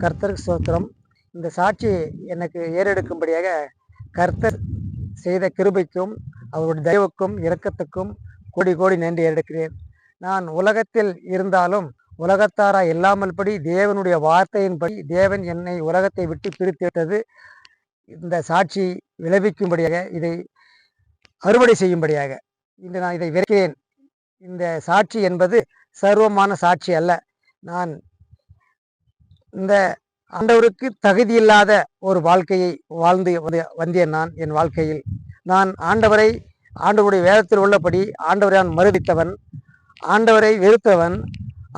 கர்த்தருக்கு ஸ்தோத்திரம். இந்த சாட்சி எனக்கு ஏறெடுக்கும்படியாக கர்த்தர் செய்த கிருபைக்கும் அவருடைய தயவுக்கும் இரக்கத்துக்கும் கோடி கோடி நன்றி ஏறெடுக்கிறேன். நான் உலகத்தில் இருந்தாலும் உலகத்தாரா இல்லாமல் படி தேவனுடைய வார்த்தையின்படி தேவன் என்னை உலகத்தை விட்டு பிரித்தெடுத்தது இந்த சாட்சி விளைவிக்கும்படியாக, இதை அறுவடை செய்யும்படியாக இன்று நான் இதை விதைக்கிறேன். இந்த சாட்சி என்பது சர்வமான சாட்சி அல்ல. நான் இந்த ஆண்டவருக்கு தகுதியில்லாத ஒரு வாழ்க்கையை வாழ்ந்து வந்தேன். நான் என் வாழ்க்கையில் நான் ஆண்டவருடைய வேதத்தில் உள்ளபடி ஆண்டவரை நான் மறுதித்தவன், ஆண்டவரை வெறுத்தவன்,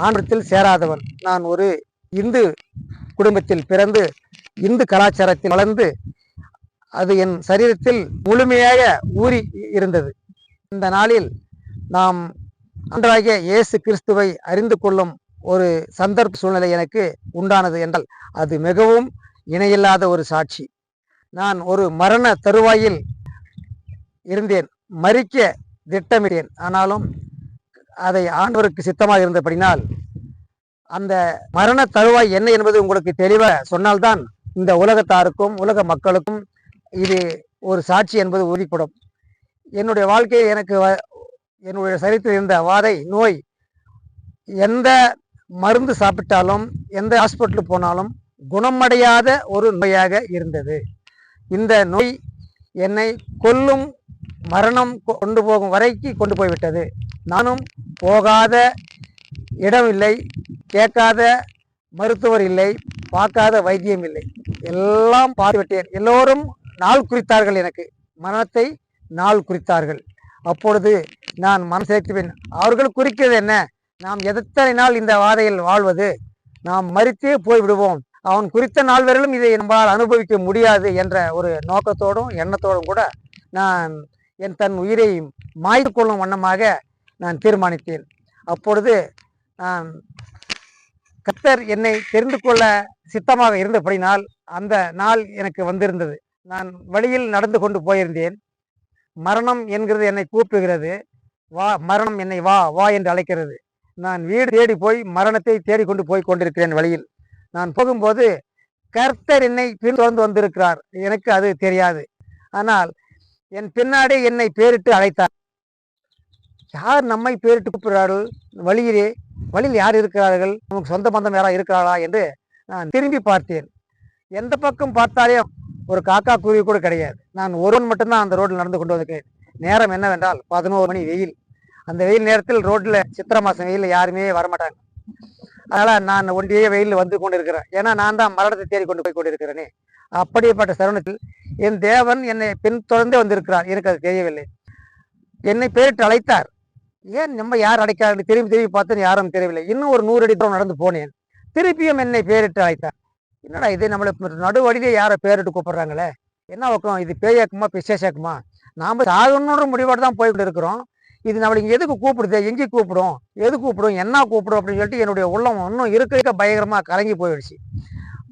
ஆண்டவரத்தில் சேராதவன். நான் ஒரு இந்து குடும்பத்தில் பிறந்து இந்து கலாச்சாரத்தில் வளர்ந்து அது என் சரீரத்தில் முழுமையாக ஊறி இருந்தது. இந்த நாளில் நாம் ஆண்டவராகிய இயேசு கிறிஸ்துவை அறிந்து கொள்ளும் ஒரு சந்தர்ப்ப சூழ்நிலை எனக்கு உண்டானது என்றால் அது மிகவும் இணையில்லாத ஒரு சாட்சி. நான் ஒரு மரண தருவாயில் இருந்தேன், மரிக்க திட்டமிட்டேன். ஆனாலும் அதை ஆண்டவருக்கு சித்தமாக இருந்தபடினால் அந்த மரண தருவாய் என்ன என்பது உங்களுக்கு தெளிவாக சொன்னால்தான் இந்த உலகத்தாருக்கும் உலக மக்களுக்கும் இது ஒரு சாட்சி என்பது உறுதிப்படும். என்னுடைய வாழ்க்கையில் எனக்கு என்னுடைய சரீரத்தில் இருந்த வாதை நோய் எந்த மருந்து சாப்பிட்டாலும் எந்த ஹாஸ்பிட்டலுக்கு போனாலும் குணமடையாத ஒரு நோயாக இருந்தது. இந்த நோய் என்னை கொல்லும் மரணம் கொண்டு போகும் வரைக்கு கொண்டு போய்விட்டது. நானும் போகாத இடம் இல்லை, கேட்காத மருத்துவர் இல்லை, பார்க்காத வைத்தியம் இல்லை, எல்லாம் பார்த்துவிட்டேன். எல்லோரும் நாள் குறித்தார்கள், எனக்கு மரணத்தை நாள் குறித்தார்கள். அப்பொழுது நான் மனசேற்றுவேன், அவர்கள் குறிக்கிறது என்ன, நாம் எத்தனை நாள் இந்த வாதையில் வாழ்வது, நாம் மரித்தே போய்விடுவோம், அவன் குறித்த நாள் வரையிலும் இதை நம்மால் அனுபவிக்க முடியாது என்ற ஒரு நோக்கத்தோடும் எண்ணத்தோடும் கூட நான் தன் உயிரை மாய்த்து கொள்ளும் வண்ணமாக நான் தீர்மானித்தேன். அப்பொழுது நான் கர்த்தர் என்னை தெரிந்து கொள்ள சித்தமாக இருந்தபடினால் அந்த நாள் எனக்கு வந்திருந்தது. நான் வழியில் நடந்து கொண்டு போயிருந்தேன். மரணம் என்கிறது என்னை கூப்பிடுகிறது, வா மரணம் என்னை வா வா என்று அழைக்கிறது. நான் வீடு தேடி போய் மரணத்தை தேடிக்கொண்டு போய் கொண்டிருக்கிறேன். வழியில் நான் போகும்போது கர்த்தர் என்னை பின்தொடர்ந்து வந்திருக்கிறார். எனக்கு அது தெரியாது. ஆனால் என் பின்னாடி என்னை பேரிட்டு அழைத்தார். யார் நம்மை பேரிட்டு கூப்பிடுறார்கள்? வழியில் யார் இருக்கிறார்கள்? நமக்கு சொந்த பந்தம் யாரா இருக்கிறார்களா என்று நான் திரும்பி பார்த்தேன். எந்த பக்கம் பார்த்தாலே ஒரு காக்கா குருவி கூட கிடையாது. நான் ஒருவன் மட்டும்தான் அந்த ரோட்டில் நடந்து கொண்டு வந்திருக்கேன். நேரம் என்னவென்றால் 11 மணி வெயில். அந்த வெயில் நேரத்தில் ரோட்டில் சித்திரை மாதம் வெயில் யாருமே வரமாட்டாங்க. அதனால் நான் ஒன்றியே வெயிலில் வந்து கொண்டு இருக்கிறேன். ஏன்னா நான் தான் மரணத்தை தேடி கொண்டு போய் கொண்டிருக்கிறேனே. அப்படிப்பட்ட தருணத்தில் என் தேவன் என்னை பின்தொடர்ந்தே வந்திருக்கிறார். எனக்கு அது தெரியவில்லை. என்னை பேரிட்டு அழைத்தார். ஏன் நம்ம யார் அழைக்கிறார்கள் திரும்பி பார்த்தேன்னு யாரும் தெரியவில்லை. இன்னும் ஒரு 100 அடி தூரம் நடந்து போனேன். திருப்பியும் என்னை பேரிட்டு அழைத்தார். என்னடா இது, நம்மளை நடுவழியிலே யாரை பேரிட்டு கூப்பிடுறாங்களே, என்ன வைக்கும், இது பேயாக்குமா பிசேஷாக்குமா, நாம் சாகணுன்ற முடிவோடு தான் போய்கிட்டு இருக்கிறோம். இது நம்மளை இங்கே எதுக்கு கூப்பிடுது, எங்கே கூப்பிடும், எது கூப்பிடும், என்ன கூப்பிடும் அப்படின்னு சொல்லிட்டு என்னுடைய உள்ளம் இன்னும் இருக்க பயங்கரமாக கலங்கி போயிடுச்சு.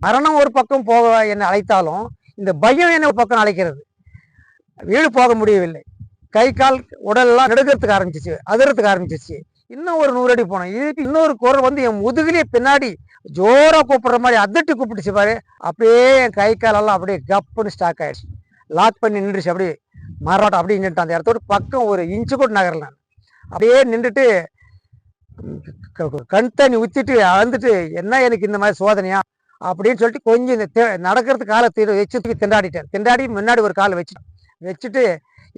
மரணம் ஒரு பக்கம் போக என்னை அழைத்தாலும் இந்த பயம் என்னை ஒரு பக்கம் அழைக்கிறது. வீடு போக முடியவில்லை. கை கால் உடலெல்லாம் நடுக்கிறதுக்கு ஆரம்பிச்சிச்சு, அதிரத்துக்கு ஆரம்பிச்சிச்சு. இன்னும் ஒரு 100 அடி போனோம். இதுக்கு இன்னொரு குரல் வந்து என் முதுகிலே பின்னாடி ஜோரா கூப்பிடுற மாதிரி அதட்டி கூப்பிட்டுச்சு பாரு. அப்படியே என் கை காலெல்லாம் அப்படியே கப்புன்னு ஸ்டாக் ஆயிடுச்சு. லாக் பண்ணி நின்றுச்சு. அப்படியே மராட்டம் அப்படியே நின்றுட்டு அந்த இடத்தோட பக்கம் ஒரு இன்ச்சு கூட நகரல. நான் அப்படியே நின்றுட்டு கண் தண்ணி ஊற்றிட்டு அழுந்துட்டு, என்ன எனக்கு இந்த மாதிரி சோதனையா அப்படின்னு சொல்லிட்டு கொஞ்சம் இந்த நடக்கிறதுக்கு காலை வச்சு திண்டாடிட்டேன். திண்டாடி முன்னாடி ஒரு காலை வச்சுட்டு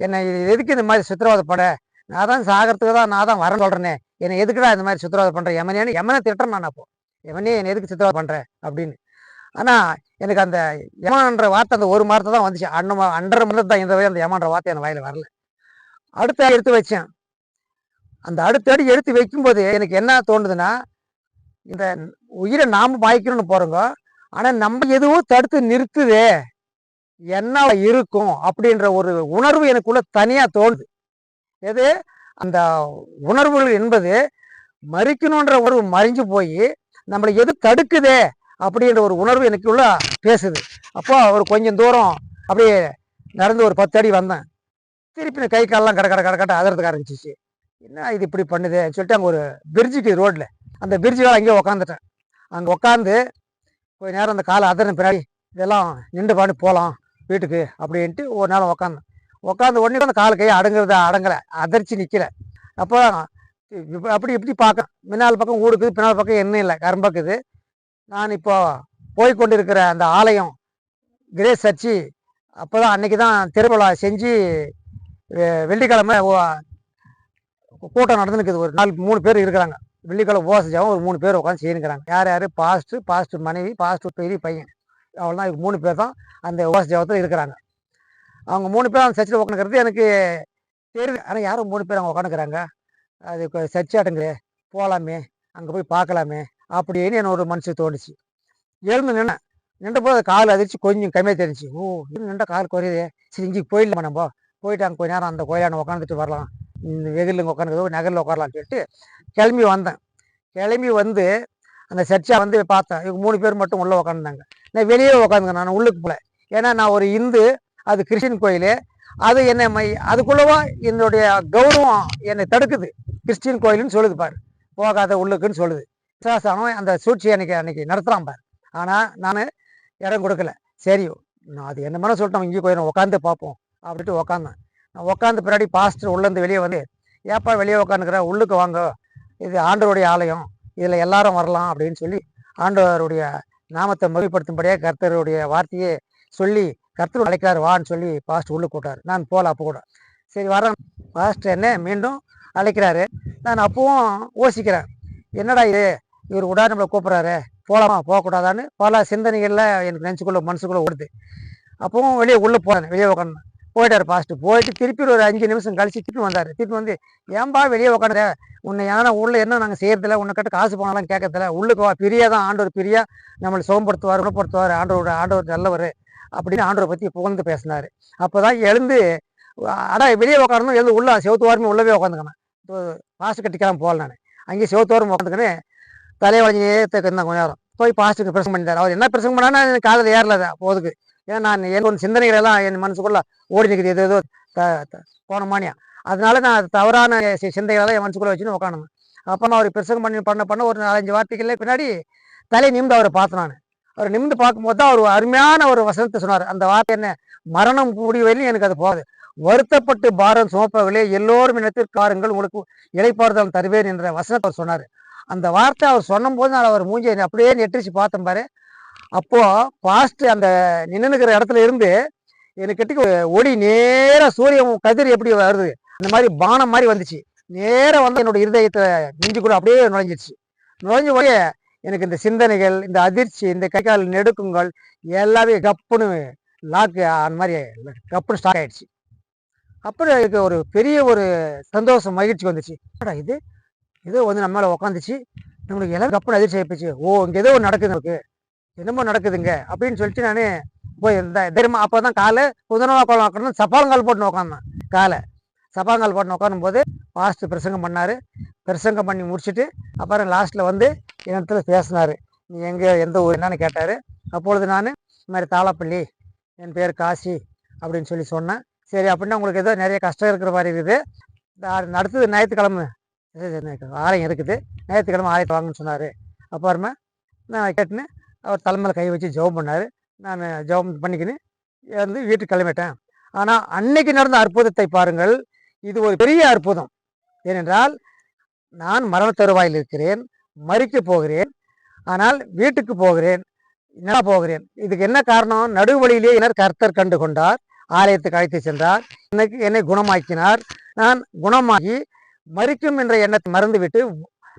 என்னை எதுக்கு இந்த மாதிரி சித்திரவதைப்பட, நான் தான் சாகிறதுக்கு தான் நான் தான் வரேன்னு சொல்கிறேனே, என்னை எதுக்குடா இந்த மாதிரி சித்திரவதை பண்ணுறேன், எமனை திட்டுறேன். நான் அப்போ எவனே என்னை எதுக்கு சித்திரவதை பண்ணுறேன் அப்படின்னு. ஆனால் எனக்கு அந்த யமன்ற வார்த்தை அந்த ஒரு வார்த்தை தான் வந்துச்சு. அன்றரை மணி தான் இந்த வயது அந்த யமன்ற வார்த்தை என் வாயில் வரல. அடுத்த எடுத்து வச்சேன். அந்த அடுத்த அடி எடுத்து வைக்கும்போது எனக்கு என்ன தோணுதுன்னா, இந்த உயிரை நாம் பாய்க்கணும்னு போகிறோங்க, ஆனால் நம்ம எதுவும் தடுத்து நிறுத்துதே, என்ன இருக்கும் அப்படின்ற ஒரு உணர்வு எனக்குள்ள தனியாக தோணுது. எது அந்த உணர்வுகள் என்பது மறிக்கணுன்ற உணர்வு மறைஞ்சு போய் நம்மளை எது தடுக்குதே அப்படின்ற ஒரு உணர்வு எனக்குள்ள பேசுது. அப்போ ஒரு கொஞ்சம் தூரம் அப்படியே நடந்து ஒரு 10 அடி வந்தேன். திருப்பி கை காலெல்லாம் கட்ட அதறதுக்கு ஆரம்பிச்சிச்சு. என்ன இது இப்படி பண்ணுதுன்னு சொல்லிட்டு அங்கே ஒரு பிரிட்ஜுக்கு ரோட்டில் அந்த பிரிட்ஜு அங்கேயே உக்காந்துட்டேன். அங்கே உட்காந்து கொஞ்ச நேரம் அந்த காலை அதன பின்னாடி இதெல்லாம் நின்று பாட்டு போகலாம் வீட்டுக்கு அப்படின்ட்டு ஒரு நேரம் உட்காந்து உடனே அந்த கால் கையை அடங்கலை, அதிர்ச்சி நிற்கல. அப்போ அப்படி இப்படி பார்க்க முன்னால் பக்கம் ஊடுக்குது, பின்னால் பக்கம் என்ன இல்லை, கரும்பக்குது. நான் இப்போ போய்கொண்டிருக்கிற அந்த ஆலயம் கிரேஸ் சர்ச்சு அப்போ தான் அன்னைக்கு தான் திருவிழா செஞ்சு வெள்ளிக்கிழமை கூட்டம் நடந்துருக்குது. ஒரு 3 பேர் இருக்கிறாங்க. வெள்ளிக்கிழமை உபவாசம் ஒரு 3 பேர் உட்காந்து செய்யணுங்கிறாங்க. யார் பாஸ்டர் மனைவி, பாஸ்டர் பெரிய பையன், அவ்வளோதான். 3 பேர் தான் அந்த உபவாச ஜபத்தில் இருக்கிறாங்க. அவங்க 3 பேர் அந்த சர்ச்சில் உட்காந்துக்கிறது எனக்கு தெரியுது. ஆனால் யாரும் 3 பேர் அவங்க உட்காந்துக்கிறாங்க, அது சர்ச் ஆட்டுங்களே, போகலாமே, அங்கே போய் பார்க்கலாமே அப்படின்னு எனக்கு ஒரு மனசு தோணுச்சு. எழுந்து நின்ற போது கால் அதிர்ச்சி கொஞ்சம் கம்மியாக தெரிஞ்சு. ஓ, நின்ற கால் குறையுதே, சரி இங்கே போயிடலாமா, நம்ம போயிட்டு அங்கே கொஞ்ச நேரம் அந்த கோயிலான உட்காந்துட்டு வரலாம், இந்த வெயிலில் உட்காந்துக்கிறதோ நகரில் உட்காரலான்னு சொல்லிட்டு கிளம்பி வந்தேன். கிளம்பி வந்து அந்த சர்ச்சை வந்து பார்த்தேன். இவங்க 3 பேர் மட்டும் உள்ளே உட்காந்துருந்தாங்க. நான் வெளியே உட்காந்துங்க, நான் உள்ளுக்கு போகல. ஏன்னா நான் ஒரு இந்து, அது கிறிஸ்டின் கோயில், அது என்னை அதுக்குள்ளவா என்னுடைய கௌரவம் என்னை தடுக்குது. கிறிஸ்டின் கோயிலுன்னு சொல்லுது பாரு, போகாத உள்ளுக்குன்னு சொல்லுது. விசுவாசம் அந்த சூழ்ச்சியை அன்னைக்கு நடத்துகிறான் பாரு. ஆனால் நான் இடம் கொடுக்கல. சரி, நான் அது என்ன மேலே சொல்லிட்டோம், இங்கே போயிடும், உட்காந்து பார்ப்போம் அப்படின்ட்டு உட்காந்தேன். நான் உட்காந்து பின்னாடி பாஸ்டர் உள்ளேருந்து வெளியே வந்து, ஏப்பா வெளியே உட்காந்துக்கிற, உள்ளுக்கு வாங்க, இது ஆண்டவருடைய ஆலயம், இதில் எல்லாரும் வரலாம் அப்படின்னு சொல்லி ஆண்டவருடைய நாமத்தை மகிழ்படுத்தும்படியாக கர்த்தருடைய வார்த்தையை சொல்லி கர்த்தர் அழைக்கிறார் வான்னு சொல்லி பாஸ்டர் உள்ளே கூட்டார். நான் போகல. அப்போ கூட சரி வரேன், பாஸ்டர் என்ன மீண்டும் அழைக்கிறாரு. நான் அப்பவும் யோசிக்கிறேன், என்னடா இது, இவர் கூட நம்மளை கூப்பிட்றாரு, போகலாமா போகக்கூடாதான்னு பல சிந்தனைகளில் எனக்கு மனசுக்குள்ளே ஓடுது. அப்பவும் உள்ளே போகிறேன். வெளியே உட்காந்து போயிட்டார் பாஸ்டர். போயிட்டு திருப்பி ஒரு 5 நிமிஷம் கழிச்சு திருப்பி வந்தார். திருப்பி வந்து, ஏன்பா வெளியே உட்காந்துற, உன்னை ஏன்னா உள்ள என்ன நாங்கள் செய்யறதில்ல, உன்னை கட்டு காசு போனாலும் கேட்கறதில்ல, உள்ளுக்கு வா, பிரியா தான் ஆண்டவர், பிரியா நம்மளை சுகப்படுத்துவார், குணப்படுத்துவார், ஆண்டவர் நல்லவர் அப்படின்னு ஆண்டவரை பற்றி புகழ்ந்து பேசினார். அப்போ தான் எழுந்து, வெளியே உட்காரணும், எழுந்து உள்ள செவத்துவாரமே உள்ளவே உட்காந்துக்கணும். பாஸ்டர் கட்டிக்கலாம் போகல. நான் அங்கேயே செவத்துவாரம் உட்காந்துக்கினே தலையை வளைஞ்சே இருந்தேன். கொஞ்ச நேரம் போய் பாஸ்டருக்கு பிரசங்கம் பண்ணிட்டார். அவர் என்ன பிரசங்கம் பண்ணான்னா எனக்கு காதில் ஏறல போதுக்கு. ஏன்னா நான் என் சிந்தனைகள் எல்லாம் என் மனசுக்குள்ள ஓடி நிற்குது, ஏதோ போனமானியா. அதனால நான் தவறான சிந்தைகளெல்லாம் என் மனசுக்குள்ள வச்சுன்னு உட்காந்துங்க. அப்போ நான் அவர் பிரசங்கம் பண்ண ஒரு 4-5 வார்த்தைகளே பின்னாடி தலை நிமிந்து அவரை பார்த்தேன். நான் அவர் நிமிந்து பார்க்கும்போது தான் அவர் அருமையான ஒரு வசனத்தை சொன்னார். அந்த வார்த்தை என்ன, மரணம் கூடிய வரையிலும் எனக்கு அது போகாது, வருத்தப்பட்டு பாரம் சுமப்பவர்களே எல்லோரும் இனத்திற்கு வாருங்கள், உங்களுக்கு இளைப்பாறுதல் தருவேன் என்ற வசனத்தை அவர் சொன்னார். அந்த வார்த்தை அவர் சொன்னும் போது நான் அவர் மூஞ்சியை அப்படியே நெட்டிச்சு பார்த்தேன் பாரு. அப்போ பாஸ்ட் அந்த நின்னுக்கிற இடத்துல இருந்து எனக்கு கிட்ட ஒளி நேராக சூரியன் கதிர் எப்படி வருது அந்த மாதிரி பானம் மாதிரி வந்துச்சு. நேராக வந்து என்னோட இருதயத்தை நெஞ்சுக்குள்ள அப்படியே நுழைஞ்சிடுச்சு. நுழைஞ்ச உடனே எனக்கு இந்த சிந்தனைகள், இந்த அதிர்ச்சி, இந்த கைகால் நெடுக்குங்கள் எல்லாமே கப்புன்னு லாக்கு அந்த மாதிரி கப்புன்னு ஸ்டார்ட் ஆயிடுச்சு. அப்புறம் எனக்கு ஒரு பெரிய ஒரு சந்தோஷம், மகிழ்ச்சி வந்துச்சு. இது ஏதோ வந்து நம்ம மேலே உட்காந்துச்சு, நம்மளுக்கு எல்லாரும் கப்புன்னு அதிர்ச்சி ஆயிடுச்சு. ஓ, இங்கே ஏதோ ஒன்று நடக்குது, நமக்கு என்னமோ நடக்குதுங்க அப்படின்னு சொல்லிட்டு நான் போய் தைரியமா அப்போ தான் காலை உதனவாக்கம் சப்பாங்கால் போட்டு உட்காந்தேன். காலை சப்பாங்கால் போட்டு உட்காரும் போது பாஸ்டர் பிரசங்கம் பண்ணார். பிரசங்கம் பண்ணி முடிச்சுட்டு அப்புறம் லாஸ்ட்டில் வந்து இடத்துல பேசினார். நீ எந்த ஊர் என்னன்னு கேட்டார். அப்பொழுது நான் இந்த மாதிரி தாளப்பள்ளி, என் பேர் காசி அப்படின்னு சொல்லி சொன்னேன். சரி அப்படின்னா உங்களுக்கு ஏதோ நிறைய கஷ்டம் இருக்கிற மாதிரி இருக்குது, அடுத்தது ஞாயிற்றுக்கிழமை ஆலயம் இருக்குது, ஞாயிற்றுக்கிழமை ஆலயத்தை வாங்கன்னு சொன்னார். அப்புறமா நான் கேட்டுன்னு அவர் தலைமையில் கை வச்சு ஜெபம் பண்ணார். நான் ஜெபம் பண்ணிக்கின்னு வந்து வீட்டுக்கு கிளம்பிட்டேன். ஆனால் அன்னைக்கு நடந்த அற்புதத்தை பாருங்கள், இது ஒரு பெரிய அற்புதம். ஏனென்றால் நான் மரண தருவாயில் இருக்கிறேன், மறிக்க போகிறேன், ஆனால் வீட்டுக்கு போகிறேன். என்ன போகிறேன், இதுக்கு என்ன காரணம், நடுவழியிலே எனர் கர்த்தர் கண்டு கொண்டார், ஆலயத்துக்கு அழைத்து சென்றார், என்னை குணமாக்கினார். நான் குணமாகி மறிக்கும் என்ற எண்ணத்தை மறந்துவிட்டு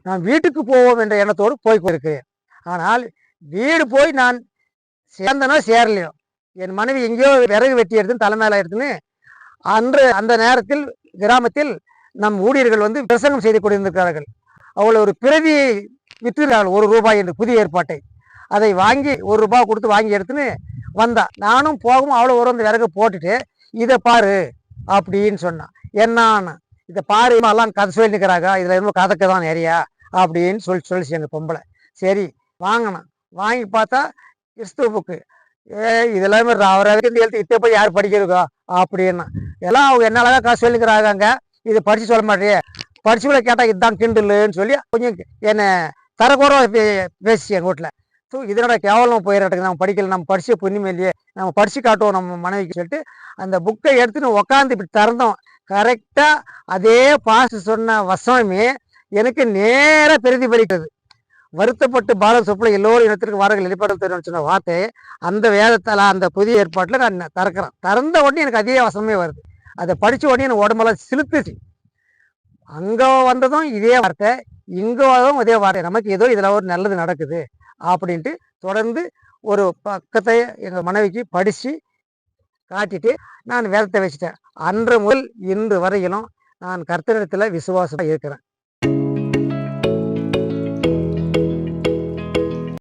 நான் வீட்டுக்கு போவோம் என்ற எண்ணத்தோடு போய் கொண்டிருக்கிறேன். ஆனால் வீடு போய் நான் சேர்ந்தனோ சேரலையோ, என் மனைவி எங்கேயோ விறகு வெட்டி எடுத்துன்னு தலைமையில எடுத்துன்னு அந்த நேரத்தில் கிராமத்தில் நம் ஊழியர்கள் வந்து பிரசங்கம் செய்து கொண்டிருக்கிறார்கள். அவளை ஒரு பிரதியை விற்றுகிறார்கள், ₹1 என்று புதிய ஏற்பாட்டை. அதை வாங்கி ₹1 கொடுத்து வாங்கி எடுத்துன்னு வந்தா. நானும் போகவும் அவளை ஒரு வந்து விறகு போட்டுட்டு இதை பாரு அப்படின்னு சொன்னான். என்னான்னு இதை பாரு, எல்லாம் கதை சொல்லி நிற்கிறாங்க, இதில் என்னமோ கதைக்கு தான் நிறையா அப்படின்னு சொல்லிச்சு எங்கள் பொம்பளை. சரி வாங்கினேன். வாங்கி பார்த்தா கிறிஸ்துவ புக்கு. இதெல்லாமே அவருக்கு எழுத்து இத்தை போய் யார் படிக்கிறதோ அப்படின்னா எல்லாம் அவங்க என்ன அழகாக காசு சொல்லிக்கிறாங்க, இதை படித்து சொல்ல மாட்டேன், படிச்சுக்கூட கேட்டால் இதுதான் கிண்டலுன்னு சொல்லி கொஞ்சம் என்னை தரக்குறவா பேசிச்சு எங்கள் வீட்டில். ஸோ இதனோட கேவலமாக போயிடறதுக்கு நம்ம படிக்கல, நம்ம படிச்ச புண்ணியம் இல்லையே, நம்ம படித்து காட்டுவோம் நம்ம மனைவிக்கு சொல்லிட்டு அந்த புக்கை எடுத்துன்னு உக்காந்து இப்படி திறந்தோம். கரெக்டாக அதே பாஸ் சொன்ன வசனமே எனக்கு நேராக பிரதிபலிக்கிறது. வருத்தப்பட்டு பாரத சொப்பில் எல்லோரும் இனத்திற்கு வாரங்கள் வெளிப்பட சொன்ன வார்த்தை அந்த வேதத்தால் அந்த புதிய ஏற்பாட்டில் நான் திறக்கிறேன். திறந்த உடனே எனக்கு அதே வசனமே வருது. அதை படித்த உடனே எனக்கு உடம்பெல்லாம் சிலுத்துச்சு. அங்கே வந்ததும் இதே வார்த்தை, இங்கே வந்ததும் இதே வார்த்தை. நமக்கு ஏதோ இதில் ஒரு நல்லது நடக்குது அப்படின்ட்டு தொடர்ந்து ஒரு பக்கத்தை எங்கள் மனைவிக்கு படித்து காட்டிட்டு நான் வேதத்தை வச்சுட்டேன். அன்று முதல் இன்று வரையிலும் நான் கர்த்தரிடத்தில் விசுவாசமாக இருக்கிறேன்.